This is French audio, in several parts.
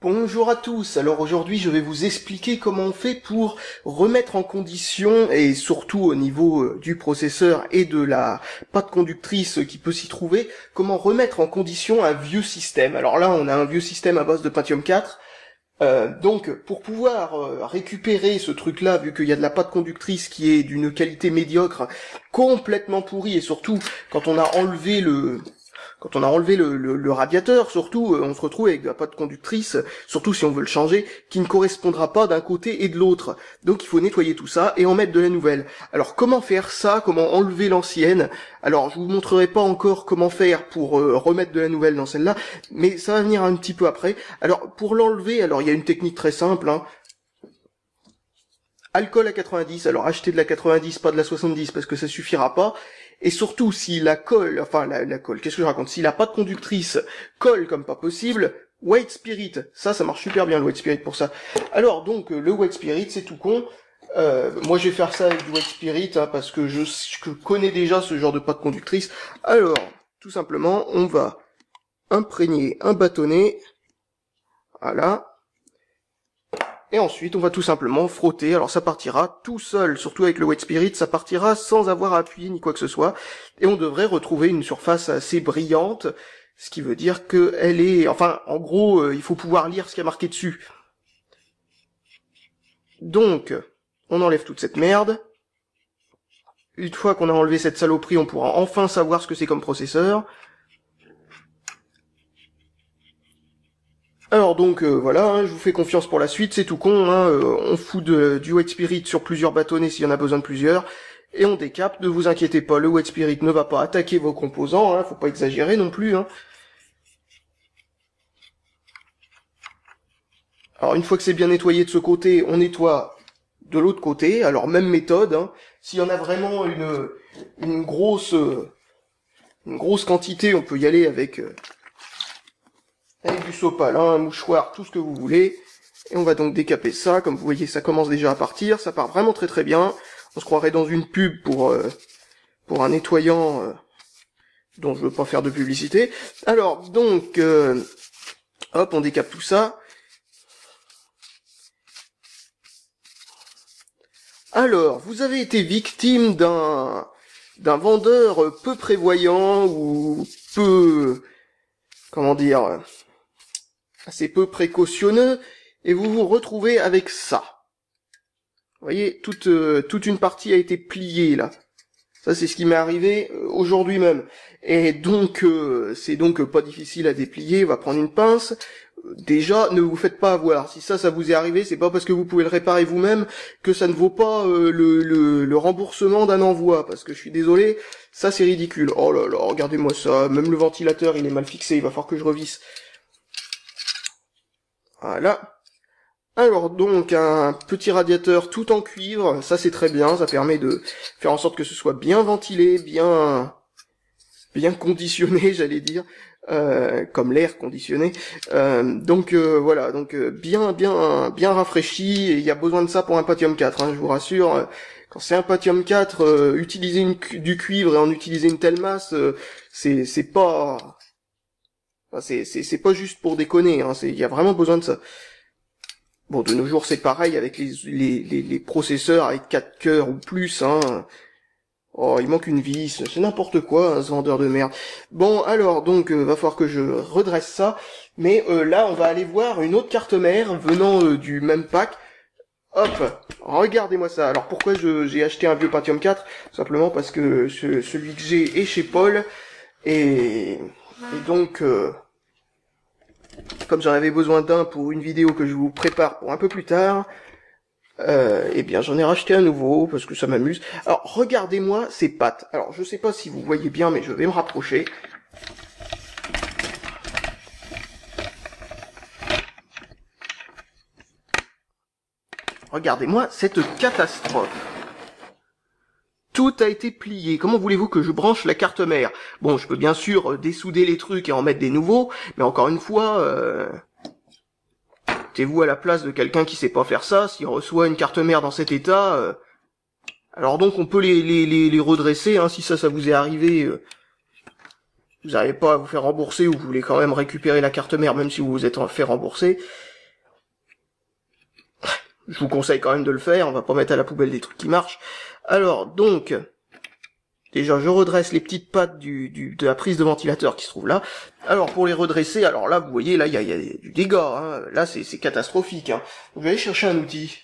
Bonjour à tous, alors aujourd'hui je vais vous expliquer comment on fait pour remettre en condition, et surtout au niveau du processeur et de la pâte conductrice qui peut s'y trouver, comment remettre en condition un vieux système. Alors là on a un vieux système à base de Pentium 4, donc pour pouvoir récupérer ce truc-là, vu qu'il y a de la pâte conductrice qui est d'une qualité médiocre, complètement pourrie, et surtout quand on a enlevé le radiateur, surtout, on se retrouve avec de la pâte conductrice, surtout si on veut le changer, qui ne correspondra pas d'un côté et de l'autre. Donc il faut nettoyer tout ça et en mettre de la nouvelle. Alors comment faire ça? Comment enlever l'ancienne? Alors je vous montrerai pas encore comment faire pour remettre de la nouvelle dans celle-là, mais ça va venir un petit peu après. Alors pour l'enlever, alors il y a une technique très simple, hein. Alcool à 90, alors achetez de la 90, pas de la 70, parce que ça suffira pas. Et surtout, si la colle, enfin la colle, qu'est-ce que je raconte? Si la pâte conductrice colle comme pas possible, White Spirit, ça marche super bien le White Spirit pour ça. Alors donc le White Spirit, c'est tout con. Moi je vais faire ça avec du White Spirit, hein, parce que je connais déjà ce genre de pâte conductrice. Alors, tout simplement, on va imprégner un bâtonnet, voilà. Et ensuite, on va tout simplement frotter. Alors ça partira tout seul, surtout avec le White Spirit, ça partira sans avoir à appuyer ni quoi que ce soit. Et on devrait retrouver une surface assez brillante, ce qui veut dire que elle est... Enfin, en gros, il faut pouvoir lire ce qu'il y a marqué dessus. Donc, on enlève toute cette merde. Une fois qu'on a enlevé cette saloperie, on pourra enfin savoir ce que c'est comme processeur. Alors donc voilà, hein, je vous fais confiance pour la suite, c'est tout con, hein, on fout du White Spirit sur plusieurs bâtonnets s'il y en a besoin de plusieurs, et on décape, ne vous inquiétez pas, le White Spirit ne va pas attaquer vos composants, hein, faut pas exagérer non plus. Hein. Alors une fois que c'est bien nettoyé de ce côté, on nettoie de l'autre côté, alors même méthode, hein, s'il y en a vraiment une grosse quantité, on peut y aller avec du sopalin, un mouchoir, tout ce que vous voulez. Et on va donc décaper ça. Comme vous voyez, ça commence déjà à partir. Ça part vraiment très très bien. On se croirait dans une pub pour un nettoyant dont je veux pas faire de publicité. Alors, donc, hop, on décape tout ça. Alors, vous avez été victime d'un vendeur peu prévoyant ou peu... comment dire... assez peu précautionneux, et vous vous retrouvez avec ça. Vous voyez, toute une partie a été pliée, là. Ça, c'est ce qui m'est arrivé aujourd'hui même. Et donc, c'est donc pas difficile à déplier, on va prendre une pince. Déjà, ne vous faites pas avoir. Si ça vous est arrivé, c'est pas parce que vous pouvez le réparer vous-même que ça ne vaut pas le remboursement d'un envoi, parce que je suis désolé, ça c'est ridicule. Oh là là, regardez-moi ça, même le ventilateur, il est mal fixé, il va falloir que je revisse. Voilà. Alors donc un petit radiateur tout en cuivre, ça c'est très bien, ça permet de faire en sorte que ce soit bien ventilé, bien conditionné, j'allais dire, comme l'air conditionné. Donc voilà, donc bien rafraîchi, et il y a besoin de ça pour un Pentium 4, hein, je vous rassure. Quand c'est un Pentium 4, utiliser du cuivre et en utiliser une telle masse, c'est pas... Enfin, c'est pas juste pour déconner, hein, il y a vraiment besoin de ça. Bon, de nos jours, c'est pareil avec les processeurs avec 4 cœurs ou plus, hein. Oh, il manque une vis, c'est n'importe quoi, hein, ce vendeur de merde. Bon, alors, donc, va falloir que je redresse ça, mais là, on va aller voir une autre carte mère venant du même pack. Hop, regardez-moi ça. Alors, pourquoi j'ai acheté un vieux Pentium 4? Simplement parce que celui que j'ai est chez Paul, et donc... comme j'en avais besoin d'un pour une vidéo que je vous prépare pour un peu plus tard, eh bien j'en ai racheté un nouveau parce que ça m'amuse. Alors regardez-moi ces pattes. Alors je sais pas si vous voyez bien, mais je vais me rapprocher. Regardez-moi cette catastrophe. Tout a été plié. Comment voulez-vous que je branche la carte mère? Bon, je peux bien sûr dessouder les trucs et en mettre des nouveaux, mais encore une fois, mettez-vous à la place de quelqu'un qui sait pas faire ça. S'il reçoit une carte mère dans cet état, alors donc on peut les redresser, hein, si ça vous est arrivé. Vous n'arrivez pas à vous faire rembourser ou vous voulez quand même récupérer la carte mère même si vous vous êtes fait rembourser. Je vous conseille quand même de le faire, on va pas mettre à la poubelle des trucs qui marchent. Alors, donc, déjà, je redresse les petites pattes de la prise de ventilateur qui se trouve là. Alors, pour les redresser, alors là, vous voyez, là, il y a du dégât, hein. Là, c'est catastrophique, hein. Je vais aller chercher un outil.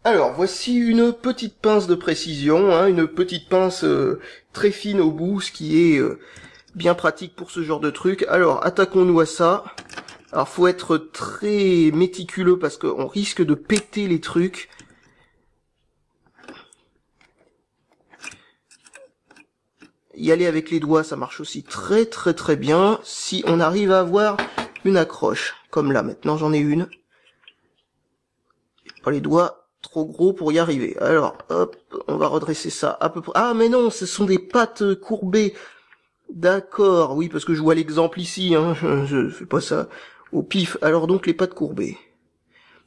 Alors, voici une petite pince de précision, hein, une petite pince très fine au bout, ce qui est bien pratique pour ce genre de truc. Alors, attaquons-nous à ça. Alors, faut être très méticuleux parce qu'on risque de péter les trucs. Y aller avec les doigts, ça marche aussi très très très bien, si on arrive à avoir une accroche. Comme là, maintenant j'en ai une. Pas les doigts trop gros pour y arriver. Alors, hop, on va redresser ça à peu près. Ah mais non, ce sont des pattes courbées. D'accord, oui, parce que je vois l'exemple ici, hein, je fais pas ça au pif. Alors donc les pattes courbées.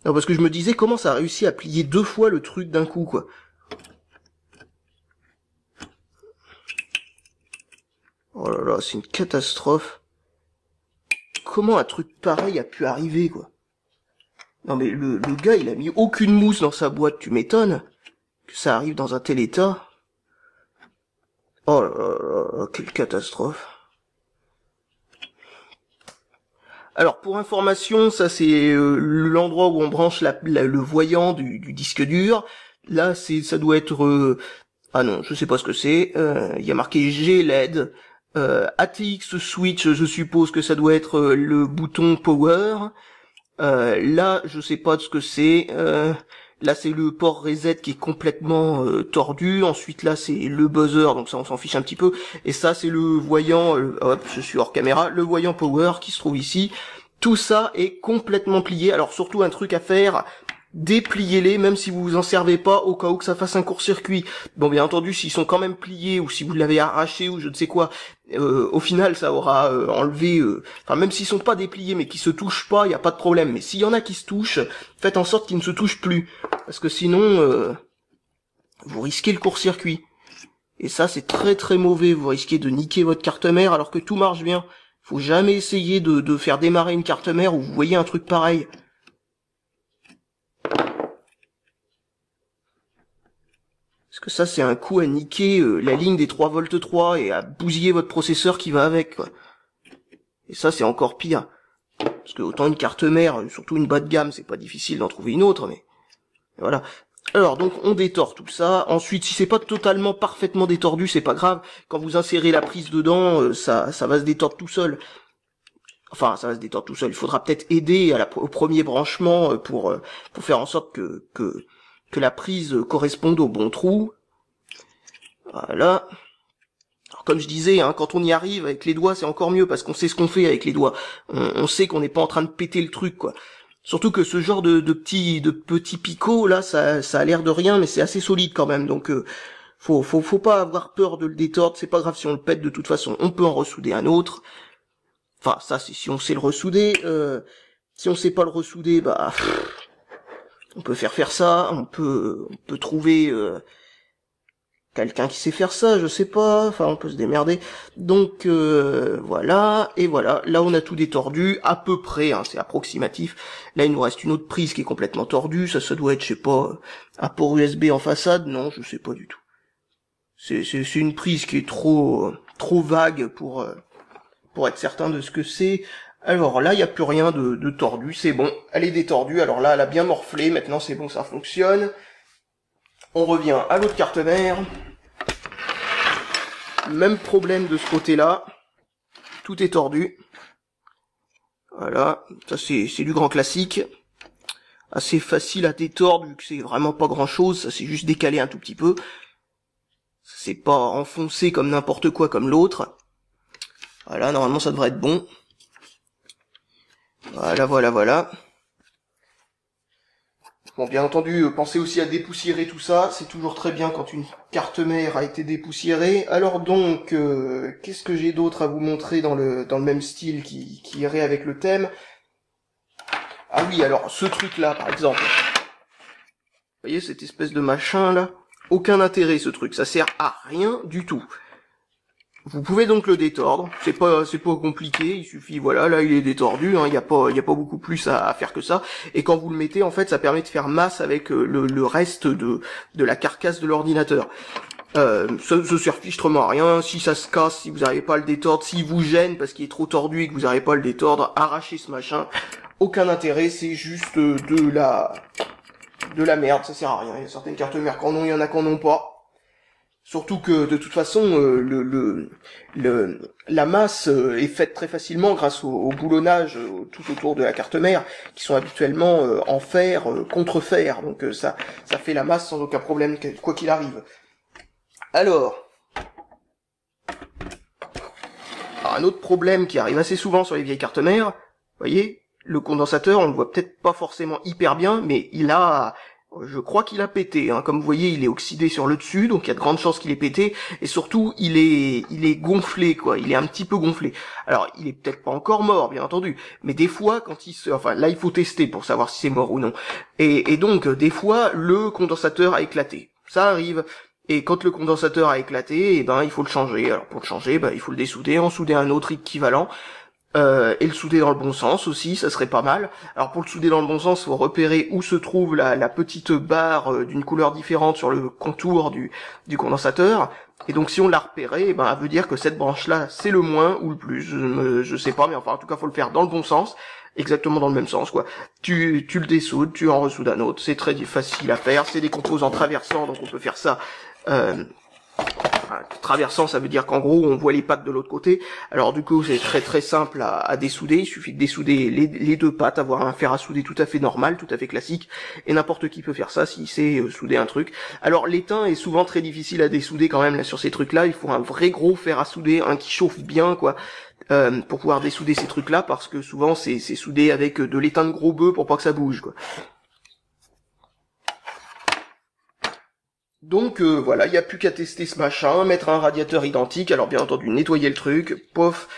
Non, parce que je me disais comment ça a réussi à plier 2 fois le truc d'un coup, quoi. Oh là là, c'est une catastrophe. Comment un truc pareil a pu arriver, quoi? Non mais le gars, il a mis aucune mousse dans sa boîte, tu m'étonnes que ça arrive dans un tel état. Oh là là là, quelle catastrophe. Alors pour information, ça c'est l'endroit où on branche le voyant du disque dur. Là, ça doit être... ah non, je sais pas ce que c'est. Il y a marqué G-LED. ATX switch, je suppose que ça doit être le bouton power. Là, je sais pas de ce que c'est. Là, c'est le port reset qui est complètement tordu. Ensuite, là, c'est le buzzer, donc ça, on s'en fiche un petit peu. Et ça, c'est le voyant, hop, je suis hors caméra, le voyant power qui se trouve ici. Tout ça est complètement plié. Alors, surtout, un truc à faire, dépliez-les, même si vous vous en servez pas, au cas où que ça fasse un court-circuit. Bon, bien entendu, s'ils sont quand même pliés, ou si vous l'avez arraché, ou je ne sais quoi, au final, ça aura enlevé... Enfin, même s'ils sont pas dépliés, mais qui se touchent pas, il y a pas de problème. Mais s'il y en a qui se touchent, faites en sorte qu'ils ne se touchent plus. Parce que sinon, vous risquez le court-circuit. Et ça, c'est très très mauvais. Vous risquez de niquer votre carte mère alors que tout marche bien. Faut jamais essayer de faire démarrer une carte mère où vous voyez un truc pareil. Parce que ça, c'est un coup à niquer la ligne des 3V3 et à bousiller votre processeur qui va avec, quoi. Et ça, c'est encore pire. Parce que autant une carte mère, surtout une bas de gamme, c'est pas difficile d'en trouver une autre, mais... Voilà. Alors, donc, on détord tout ça. Ensuite, si c'est pas totalement parfaitement détordu, c'est pas grave. Quand vous insérez la prise dedans, ça va se détordre tout seul. Enfin, ça va se détordre tout seul. Il faudra peut-être aider au premier branchement pour faire en sorte que la prise corresponde au bon trou. Voilà. Alors, comme je disais, hein, quand on y arrive avec les doigts, c'est encore mieux parce qu'on sait ce qu'on fait avec les doigts. On sait qu'on n'est pas en train de péter le truc, quoi. Surtout que ce genre de petits picots, là, ça a l'air de rien, mais c'est assez solide quand même. Donc, faut pas avoir peur de le détordre. C'est pas grave si on le pète de toute façon. On peut en ressouder un autre. Enfin, ça, c'est si on sait le ressouder. Si on sait pas le ressouder, bah, on peut faire ça. On peut trouver quelqu'un qui sait faire ça, je sais pas. Enfin, on peut se démerder. Donc voilà, et voilà. Là, on a tout détordu à peu près. Hein, c'est approximatif. Là, il nous reste une autre prise qui est complètement tordue. Ça doit être, je sais pas, un port USB en façade. Non, je sais pas du tout. C'est une prise qui est trop vague pour être certain de ce que c'est. Alors là, il n'y a plus rien de tordu, c'est bon. Elle est détordue, alors là, elle a bien morflé, maintenant c'est bon, ça fonctionne. On revient à l'autre carte mère. Même problème de ce côté-là. Tout est tordu. Voilà, ça c'est du grand classique. Assez facile à détordre, vu que c'est vraiment pas grand-chose, ça s'est juste décalé un tout petit peu. C'est pas enfoncé comme n'importe quoi comme l'autre. Voilà, normalement ça devrait être bon. Voilà. Bon, bien entendu, pensez aussi à dépoussiérer tout ça. C'est toujours très bien quand une carte mère a été dépoussiérée. Alors donc, qu'est-ce que j'ai d'autre à vous montrer dans le même style qui irait avec le thème? Ah oui, alors, ce truc-là, par exemple. Vous voyez cette espèce de machin, là? Aucun intérêt, ce truc. Ça sert à rien du tout. Vous pouvez donc le détordre, c'est pas compliqué, il suffit, voilà, là il est détordu, hein, il y a pas beaucoup plus à faire que ça, et quand vous le mettez, en fait, ça permet de faire masse avec le reste de la carcasse de l'ordinateur. Ça sert fichtrement à rien, si ça se casse, si vous n'arrivez pas à le détordre, s'il vous gêne parce qu'il est trop tordu et que vous n'arrivez pas à le détordre, arrachez ce machin, aucun intérêt, c'est juste de la merde, ça sert à rien, il y a certaines cartes mères qu'en ont, il y en a qu'en ont pas. Surtout que de toute façon la masse est faite très facilement grâce au boulonnage tout autour de la carte mère qui sont habituellement en fer contre fer, donc ça fait la masse sans aucun problème quoi qu'il arrive. Alors un autre problème qui arrive assez souvent sur les vieilles cartes mères, vous voyez, le condensateur, on le voit peut-être pas forcément hyper bien, mais je crois qu'il a pété, hein. Comme vous voyez, il est oxydé sur le dessus, donc il y a de grandes chances qu'il ait pété, et surtout, il est gonflé, quoi, il est un petit peu gonflé. Alors, il est peut-être pas encore mort, bien entendu, mais des fois, là, il faut tester pour savoir si c'est mort ou non. Et donc, des fois, le condensateur a éclaté. Ça arrive. Et quand le condensateur a éclaté, il faut le changer. Alors, pour le changer, il faut le dessouder, en souder un autre équivalent. Et le souder dans le bon sens aussi, ça serait pas mal. Alors pour le souder dans le bon sens, il faut repérer où se trouve la petite barre d'une couleur différente sur le contour du condensateur. Et donc si on l'a repéré, ça veut dire que cette branche-là, c'est le moins ou le plus. Je sais pas, mais enfin en tout cas, faut le faire dans le bon sens, exactement dans le même sens, quoi. Tu le dessoudes, tu en ressoudes un autre, c'est très facile à faire. C'est des composants traversants, donc on peut faire ça. Traversant, ça veut dire qu'en gros on voit les pattes de l'autre côté. Alors du coup c'est très très simple à dessouder, il suffit de dessouder les deux pattes, avoir un fer à souder tout à fait normal, tout à fait classique, et n'importe qui peut faire ça s'il sait souder un truc. Alors l'étain est souvent très difficile à dessouder quand même là sur ces trucs là, il faut un vrai gros fer à souder, un qui chauffe bien quoi, pour pouvoir dessouder ces trucs là, parce que souvent c'est soudé avec de l'étain de gros bœuf pour pas que ça bouge quoi. Donc voilà, il n'y a plus qu'à tester ce machin, mettre un radiateur identique, alors bien entendu nettoyer le truc, pof,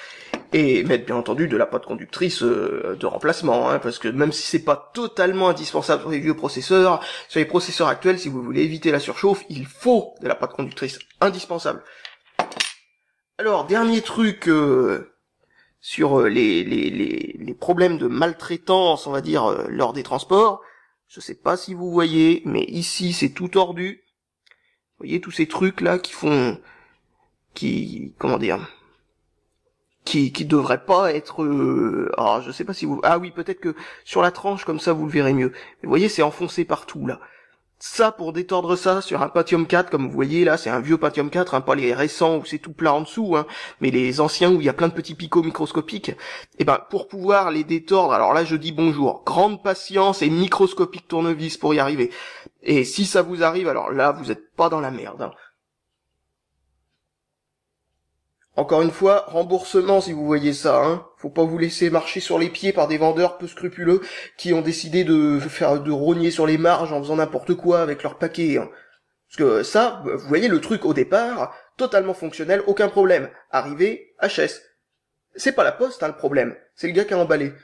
et mettre bien entendu de la pâte conductrice de remplacement, hein, parce que même si c'est pas totalement indispensable sur les vieux processeurs, sur les processeurs actuels, si vous voulez éviter la surchauffe, il faut de la pâte conductrice, indispensable. Alors, dernier truc sur les problèmes de maltraitance, on va dire, lors des transports, je sais pas si vous voyez, mais ici c'est tout tordu. Vous voyez tous ces trucs là qui devraient pas être je sais pas si vous oui, peut-être que sur la tranche comme ça vous le verrez mieux. Mais vous voyez, c'est enfoncé partout là. Ça, pour détordre ça sur un Pentium 4, comme vous voyez là, c'est un vieux Pentium 4, hein, pas les récents où c'est tout plat en dessous, hein, mais les anciens où il y a plein de petits picots microscopiques. Et pour pouvoir les détordre, alors là je dis bonjour, grande patience et microscopique tournevis pour y arriver. Et si ça vous arrive, alors là vous êtes pas dans la merde, hein. Encore une fois, remboursement si vous voyez ça, hein. Faut pas vous laisser marcher sur les pieds par des vendeurs peu scrupuleux qui ont décidé de rogner sur les marges en faisant n'importe quoi avec leur paquet, hein. Parce que ça, vous voyez le truc au départ, totalement fonctionnel, aucun problème. Arrivé, HS. C'est pas la poste, hein, le problème. C'est le gars qui a emballé.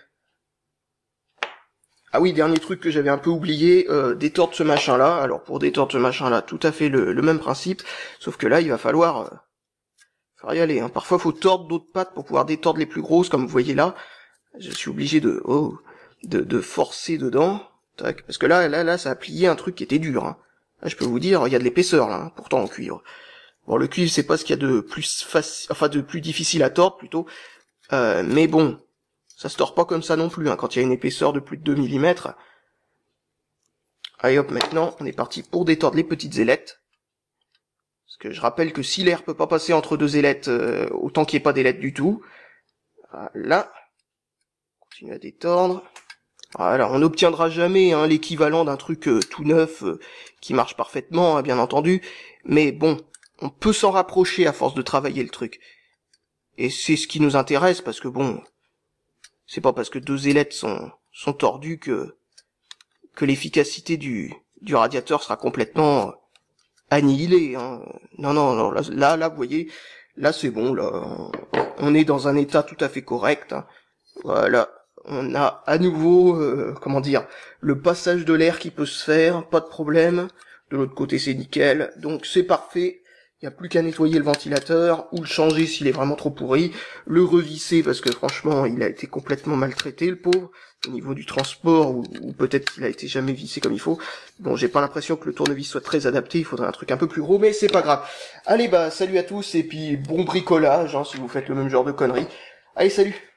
Ah oui, dernier truc que j'avais un peu oublié, détordre ce machin-là. Alors pour détordre ce machin-là, tout à fait le même principe, sauf que là, il va falloir y aller, hein. Parfois, faut tordre d'autres pattes pour pouvoir détordre les plus grosses, comme vous voyez là. Je suis obligé de forcer dedans. Tac. Parce que là, ça a plié un truc qui était dur, hein. Là, je peux vous dire, il y a de l'épaisseur, là, hein, pourtant en cuivre. Bon, le cuivre, c'est pas ce qu'il y a de plus facile, enfin, de plus difficile à tordre, plutôt. Mais bon, ça se tord pas comme ça non plus, hein, quand il y a une épaisseur de plus de 2 mm. Allez hop, maintenant, on est parti pour détordre les petites ailettes. Parce que je rappelle que si l'air peut pas passer entre deux ailettes, autant qu'il n'y ait pas d'ailettes du tout. Voilà. Continue à détordre. Voilà, on n'obtiendra jamais l'équivalent d'un truc tout neuf qui marche parfaitement, hein, bien entendu. Mais bon, on peut s'en rapprocher à force de travailler le truc. Et c'est ce qui nous intéresse, parce que bon, c'est pas parce que deux ailettes sont tordues que l'efficacité du radiateur sera complètement annihilée, hein. Non, là, vous voyez, là c'est bon, là, on est dans un état tout à fait correct, hein. Voilà, on a à nouveau, le passage de l'air qui peut se faire, pas de problème. De l'autre côté c'est nickel, donc c'est parfait. Il n'y a plus qu'à nettoyer le ventilateur, ou le changer s'il est vraiment trop pourri, le revisser parce que franchement il a été complètement maltraité le pauvre, au niveau du transport, ou peut-être qu'il a été jamais vissé comme il faut. Bon, j'ai pas l'impression que le tournevis soit très adapté, il faudrait un truc un peu plus gros, mais c'est pas grave. Allez bah salut à tous, et puis bon bricolage, hein, si vous faites le même genre de conneries. Allez salut.